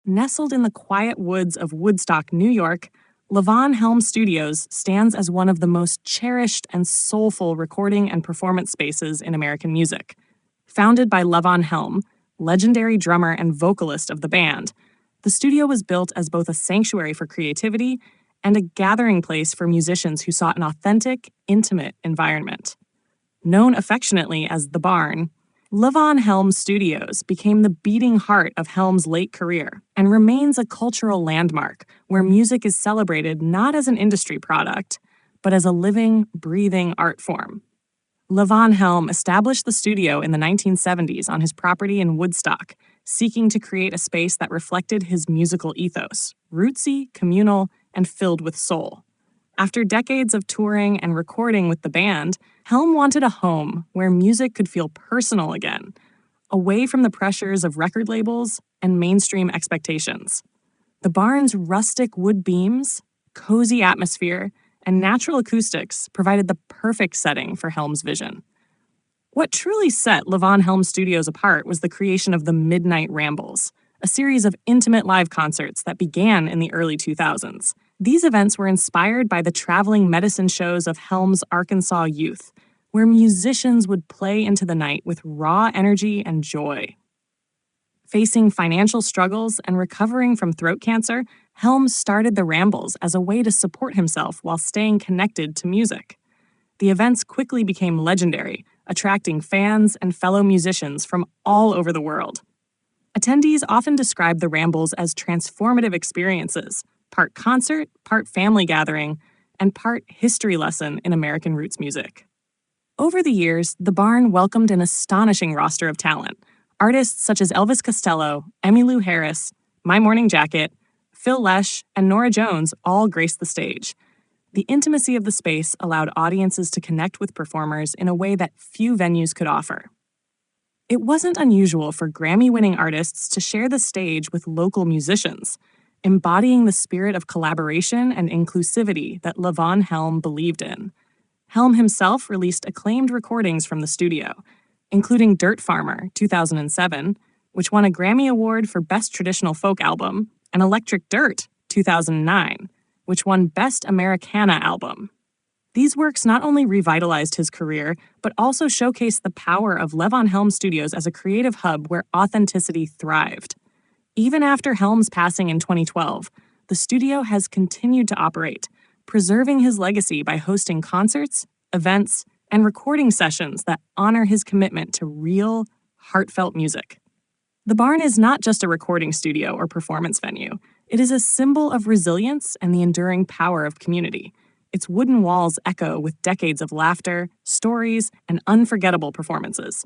Nestled in the quiet woods of Woodstock, New York, Levon Helm Studios stands as one of the most cherished and soulful recording and performance spaces in American music. Founded by Levon Helm, legendary drummer and vocalist of the band, the studio was built as both a sanctuary for creativity and a gathering place for musicians who sought an authentic, intimate environment. Known affectionately as The Barn, Levon Helm Studios became the beating heart of Helm's late career and remains a cultural landmark where music is celebrated not as an industry product, but as a living, breathing art form. Levon Helm established the studio in the 1970s on his property in Woodstock, seeking to create a space that reflected his musical ethos, rootsy, communal, and filled with soul. After decades of touring and recording with the band, Helm wanted a home where music could feel personal again, away from the pressures of record labels and mainstream expectations. The barn's rustic wood beams, cozy atmosphere, and natural acoustics provided the perfect setting for Helm's vision. What truly set Levon Helm Studios apart was the creation of the Midnight Rambles, a series of intimate live concerts that began in the early 2000s. These events were inspired by the traveling medicine shows of Helm's Arkansas youth, where musicians would play into the night with raw energy and joy. Facing financial struggles and recovering from throat cancer, Helm started the Rambles as a way to support himself while staying connected to music. The events quickly became legendary, attracting fans and fellow musicians from all over the world. Attendees often describe the Rambles as transformative experiences, part concert, part family gathering, and part history lesson in American roots music. Over the years, the Barn welcomed an astonishing roster of talent. Artists such as Elvis Costello, Emmylou Harris, My Morning Jacket, Phil Lesh, and Norah Jones all graced the stage. The intimacy of the space allowed audiences to connect with performers in a way that few venues could offer. It wasn't unusual for Grammy-winning artists to share the stage with local musicians, embodying the spirit of collaboration and inclusivity that Levon Helm believed in. Helm himself released acclaimed recordings from the studio, including Dirt Farmer, 2007, which won a Grammy Award for Best Traditional Folk Album, and Electric Dirt, 2009, which won Best Americana Album. These works not only revitalized his career, but also showcased the power of Levon Helm Studios as a creative hub where authenticity thrived. Even after Helm's passing in 2012, the studio has continued to operate, preserving his legacy by hosting concerts, events, and recording sessions that honor his commitment to real, heartfelt music. The Barn is not just a recording studio or performance venue. It is a symbol of resilience and the enduring power of community. Its wooden walls echo with decades of laughter, stories, and unforgettable performances.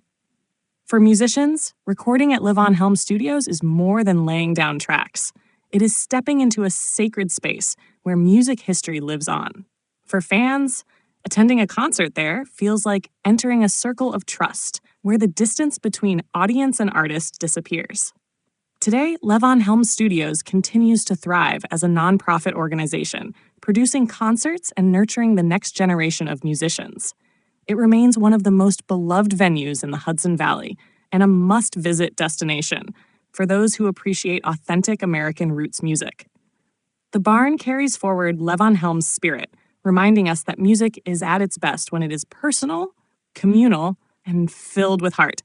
For musicians, recording at Levon Helm Studios is more than laying down tracks. It is stepping into a sacred space where music history lives on. For fans, attending a concert there feels like entering a circle of trust, where the distance between audience and artist disappears. Today, Levon Helm Studios continues to thrive as a nonprofit organization, producing concerts and nurturing the next generation of musicians. It remains one of the most beloved venues in the Hudson Valley and a must-visit destination for those who appreciate authentic American roots music. The Barn carries forward Levon Helm's spirit, reminding us that music is at its best when it is personal, communal, and filled with heart.